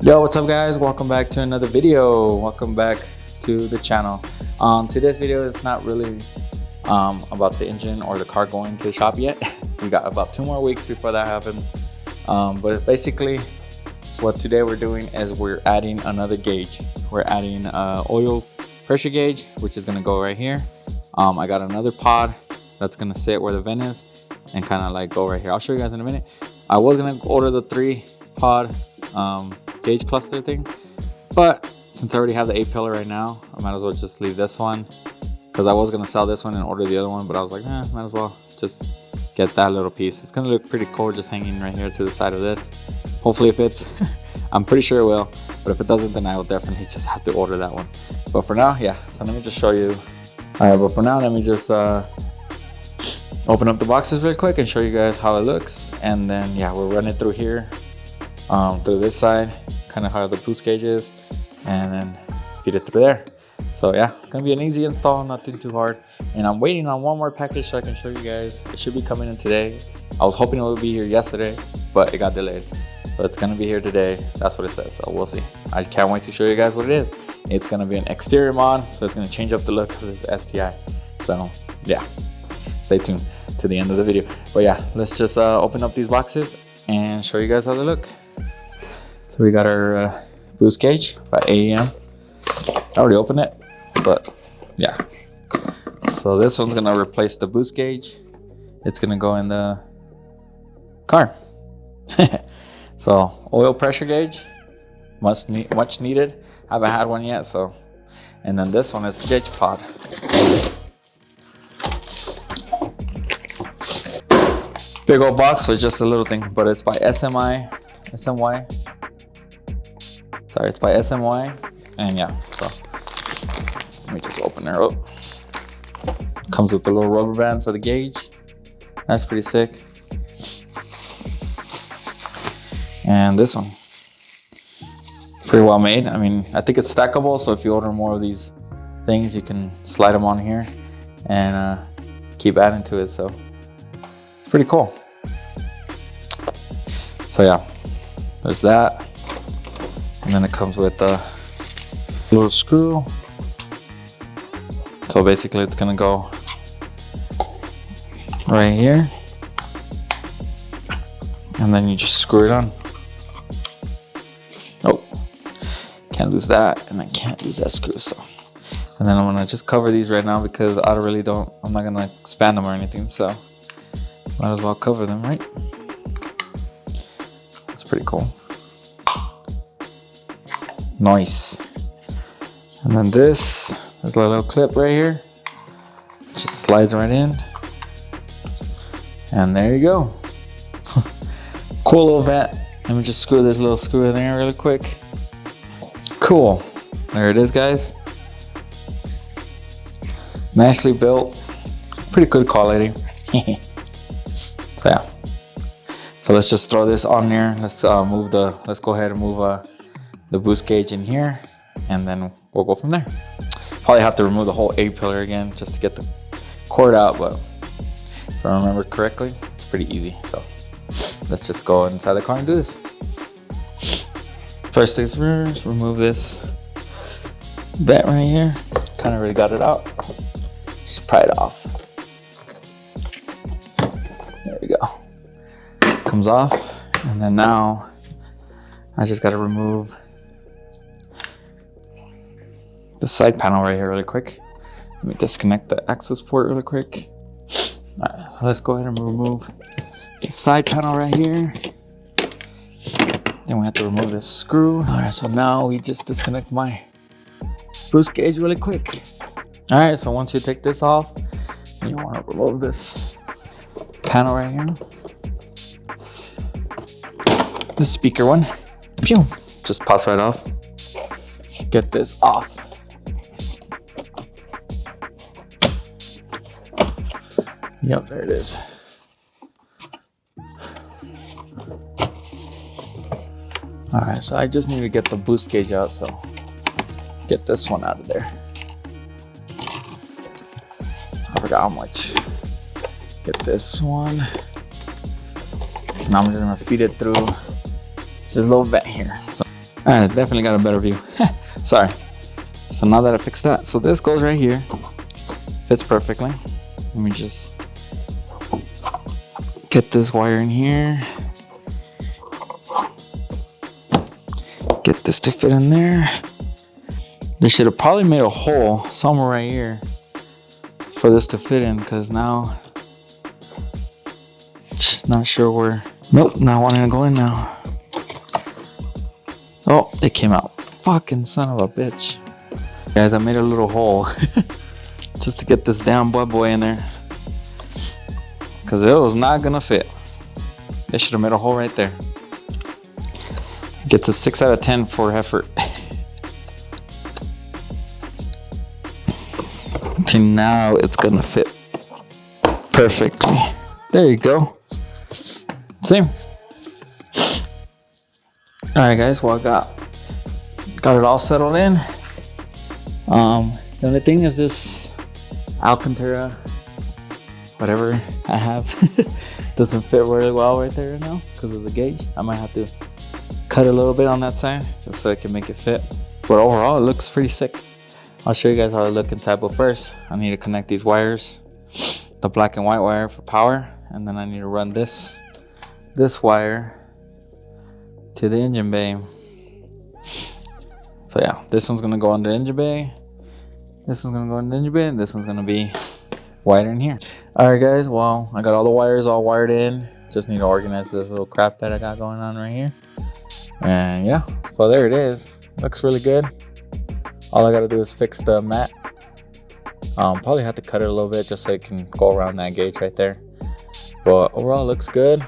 Yo, what's up guys? Welcome back to another video. Welcome back to the channel. Today's video is not really about the engine or the car going to the shop yet. We got about 2 more weeks before that happens. But basically what today we're doing is we're adding another gauge. We're adding oil pressure gauge, which is gonna go right here. I got another pod that's gonna sit where the vent is and kind of like go right here. I'll show you guys in a minute. I was gonna order the 3-pod gauge cluster thing, but since I already have the 8-pillar right now, I might as well just leave this one, because I was gonna sell this one and order the other one, but I was like, might as well just get that little piece. It's gonna look pretty cool just hanging right here to the side of this. Hopefully it fits. I'm pretty sure it will, but if it doesn't, then I will definitely just have to order that one. But for now, yeah, so let me just show you. All right, but for now, let me just open up the boxes real quick and show you guys how it looks. And then yeah, we'll run it through here, through this side, kind of how the boost gauge is, and then feed it through there. So yeah, it's gonna be an easy install, nothing too hard. And I'm waiting on one more package so I can show you guys. It should be coming in today. I was hoping it would be here yesterday, but it got delayed. So it's gonna be here today. That's what it says, so we'll see. I can't wait to show you guys what it is. It's gonna be an exterior mod, so it's gonna change up the look of this STI. So yeah, stay tuned to the end of the video. But yeah, let's just open up these boxes and show you guys how they look. So we got our boost gauge by AEM. I already opened it, but yeah. So this one's gonna replace the boost gauge. It's gonna go in the car. So oil pressure gauge, much needed. Haven't had one yet, so. And then this one is the gauge pod. Big old box with just a little thing, but it's by SMY. Sorry, it's by SMY, and yeah, so let me just open her up. Comes with a little rubber band for the gauge. That's pretty sick. And this one, pretty well made. I mean, I think it's stackable, so if you order more of these things, you can slide them on here and keep adding to it. So it's pretty cool. So yeah, there's that. And then it comes with a little screw. So basically it's gonna go right here. And then you just screw it on. Oh, can't lose that, and I can't lose that screw, so. And then I'm gonna just cover these right now because I'm not gonna expand them or anything, so might as well cover them, right? That's pretty cool. Nice. And then there's a little clip right here. Just slides right in. And there you go. Cool little vent. Let me just screw this little screw in there really quick. Cool. There it is, guys. Nicely built. Pretty good quality. So yeah. So let's just throw this on there. Let's go ahead and move the boost gauge in here, and then we'll go from there. Probably have to remove the whole 8-pillar again just to get the cord out, but if I remember correctly, it's pretty easy. So let's just go inside the car and do this. First things first, remove this vent right here. Kind of already got it out. Just pry it off. There we go. Comes off, and then now I just got to remove the side panel right here really quick. Let me disconnect the access port really quick. All right, so let's go ahead and remove the side panel right here. Then we have to remove this screw. All right, so now we just disconnect my boost gauge really quick. All right, so once you take this off, you want to remove this panel right here. The speaker one. Pew! Just pops right off. Get this off. Yep, there it is. All right, so I just need to get the boost gauge out, so get this one out of there. I forgot how much. Get this one. Now I'm just gonna feed it through this little vent here. So, all I definitely got a better view. Sorry. So now that I fixed that, so this goes right here. Fits perfectly. Let me just get this wire in here. Get this to fit in there. They should have probably made a hole somewhere right here for this to fit in, because now just not sure where. Nope, not wanting to go in now. Oh, it came out. Fucking son of a bitch. Guys, I made a little hole just to get this damn boy in there, because it was not gonna fit. They should have made a hole right there. Gets a 6 out of 10 for effort. Okay, now it's gonna fit perfectly. There you go. See? All right, guys. Well, I got it all settled in. The only thing is this Alcantara, whatever I have, doesn't fit really well right there now because of the gauge. I might have to cut a little bit on that side just so I can make it fit. But overall, it looks pretty sick. I'll show you guys how it looks inside, but first I need to connect these wires, the black and white wire for power, and then I need to run this wire to the engine bay. So yeah, this one's gonna go on the engine bay, this one's gonna go on the engine bay, and this one's gonna be wired in here. All right, guys, well, I got all the wires all wired in. Just need to organize this little crap that I got going on right here. And yeah, so there it is. Looks really good. All I gotta do is fix the mat. Probably have to cut it a little bit just so it can go around that gauge right there. But overall, it looks good.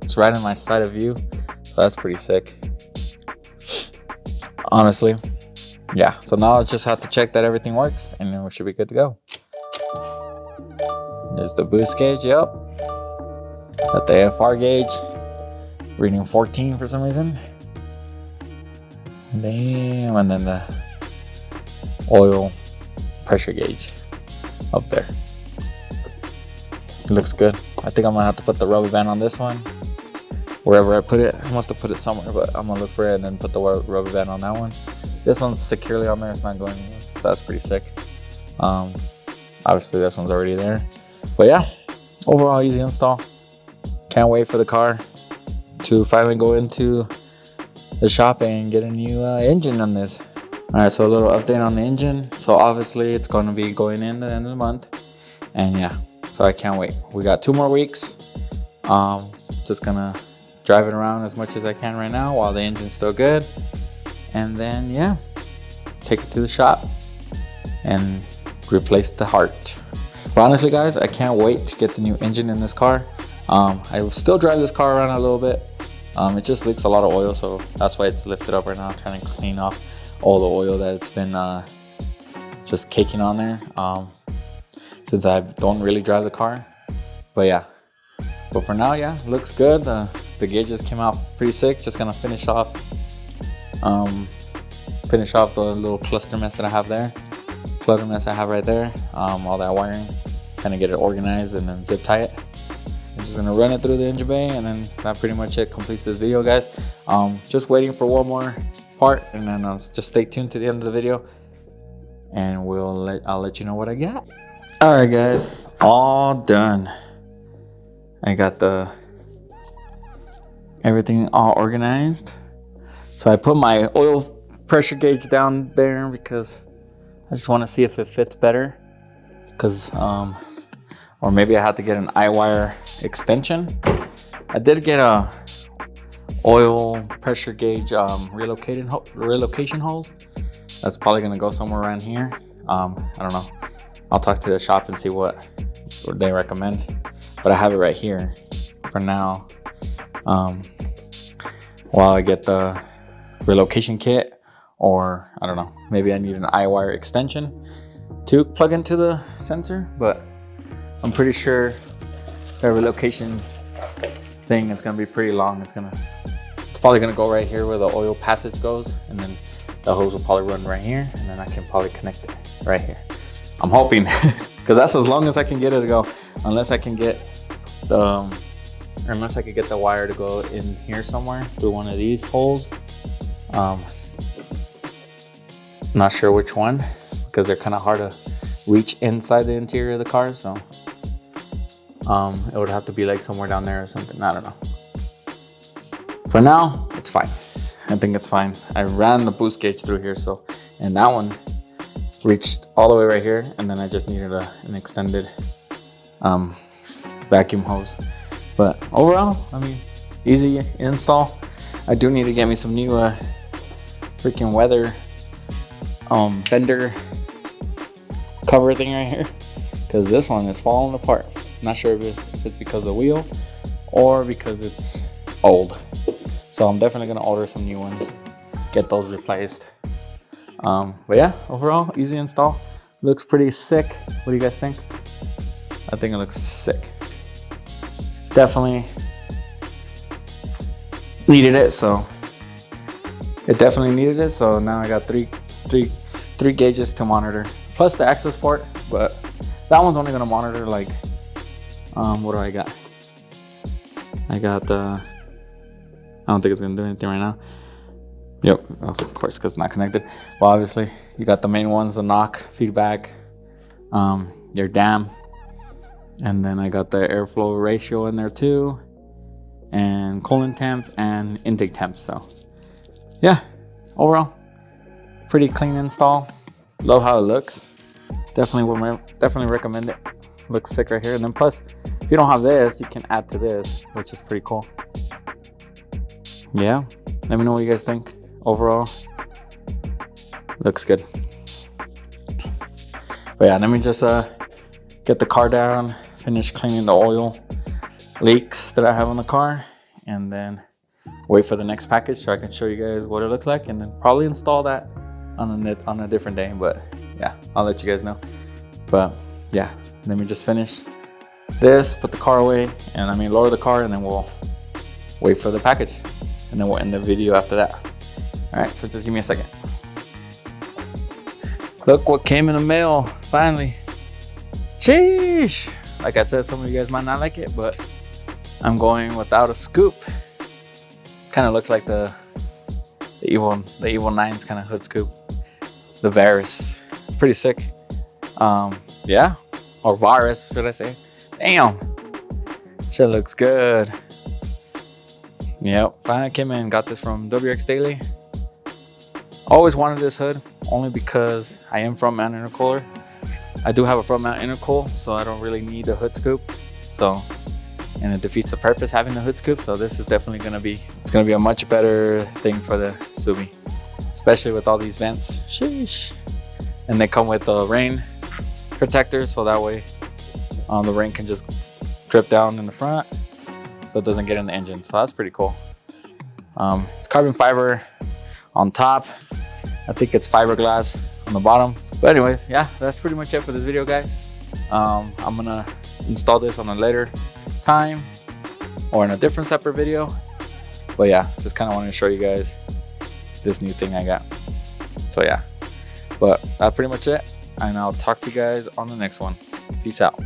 It's right in my side of view, so that's pretty sick. Honestly, yeah. So now I just have to check that everything works, and then we should be good to go. There's the boost gauge. Yep. Got the FR gauge. Reading 14 for some reason. Damn, and then the oil pressure gauge up there. It looks good. I think I'm gonna have to put the rubber band on this one. Wherever I put it, I must have put it somewhere, but I'm gonna look for it and then put the rubber band on that one. This one's securely on there, it's not going anywhere, so that's pretty sick. Obviously this one's already there. But yeah, overall easy install. Can't wait for the car to finally go into the shop and get a new engine on this. All right, so a little update on the engine. So obviously it's going to be going in at the end of the month, and yeah, so I can't wait. We got 2 more weeks. Just gonna drive it around as much as I can right now while the engine's still good, and then yeah, take it to the shop and replace the heart. But honestly, guys, I can't wait to get the new engine in this car. I will still drive this car around a little bit. It just leaks a lot of oil, so that's why it's lifted up right now. I'm trying to clean off all the oil that it's been just caking on there since I don't really drive the car. But yeah, but for now, yeah, looks good. The gauges came out pretty sick. Just gonna finish off the little cluster mess that I have there. Clutter mess I have right there. All that wiring, kind of get it organized and then zip tie it. I'm just gonna run it through the engine bay, and then that pretty much it completes this video, guys. Just waiting for one more part, and then just stay tuned to the end of the video, and I'll let you know what I got. All right, guys, all done. I got everything all organized. So I put my oil pressure gauge down there because I just want to see if it fits better. Because or maybe I had to get an I-wire extension. I did get a oil pressure gauge relocation hose. That's probably gonna go somewhere around here. I don't know. I'll talk to the shop and see what they recommend. But I have it right here for now. While I get the relocation kit, or I don't know, maybe I need an I-wire extension to plug into the sensor, but I'm pretty sure the relocation thing is gonna be pretty long. It's probably gonna go right here where the oil passage goes, and then the hose will probably run right here, and then I can probably connect it right here. I'm hoping, because that's as long as I can get it to go, unless I can get the wire to go in here somewhere through one of these holes. Not sure which one, because they're kind of hard to reach inside the interior of the car. So it would have to be like somewhere down there or something. I don't know. For now, it's fine. I think it's fine. I ran the boost gauge through here, so, and that one reached all the way right here, and then I just needed an extended vacuum hose. But overall, I mean, easy install. I do need to get me some new freaking weather fender cover thing right here, because this one is falling apart. Not sure if it's because of the wheel or because it's old. So I'm definitely gonna order some new ones, get those replaced. But yeah, overall, easy install. Looks pretty sick. What do you guys think? I think it looks sick. Definitely needed it, so it definitely needed it. So now I got three gauges to monitor, plus the access port. But that one's only gonna monitor like, what do I got? I got I don't think it's gonna do anything right now. Yep, of course, because it's not connected. Well, obviously, you got the main ones, the knock, feedback, your dam, and then I got the airflow ratio in there too, and coolant temp and intake temp. So yeah, overall, pretty clean install. Love how it looks. Definitely recommend it. Looks sick right here. And then plus, if you don't have this, you can add to this, which is pretty cool. Yeah, let me know what you guys think. Overall, looks good. But yeah, let me just get the car down, finish cleaning the oil leaks that I have on the car, and then wait for the next package so I can show you guys what it looks like, and then probably install that on a different day. But yeah, I'll let you guys know. But yeah, let me just finish this, put the car away, and I mean lower the car, and then we'll wait for the package, and then we'll end the video after that. All right, so just give me a second. Look what came in the mail, finally. Sheesh. Like I said, some of you guys might not like it, but I'm going without a scoop. Kind of looks like the Evil 9's kind of hood scoop. The Varus. It's pretty sick. Yeah, or Varus, should I say? Damn. Shit looks good. Yep, finally came in, got this from WX Daily. Always wanted this hood, only because I am front mount intercooler. I do have a front mount intercool, so I don't really need a hood scoop. So, and it defeats the purpose having the hood scoop. So this is definitely gonna be a much better thing for the Subi, especially with all these vents. Sheesh. And they come with the rain protectors, so that way the rain can just drip down in the front, so it doesn't get in the engine. So that's pretty cool. It's carbon fiber on top. I think it's fiberglass on the bottom. But anyways, yeah, that's pretty much it for this video, guys. I'm gonna install this on a later time or in a different separate video. But yeah, just kind of wanted to show you guys this new thing I got. So yeah, but that's pretty much it. And I'll talk to you guys on the next one. Peace out.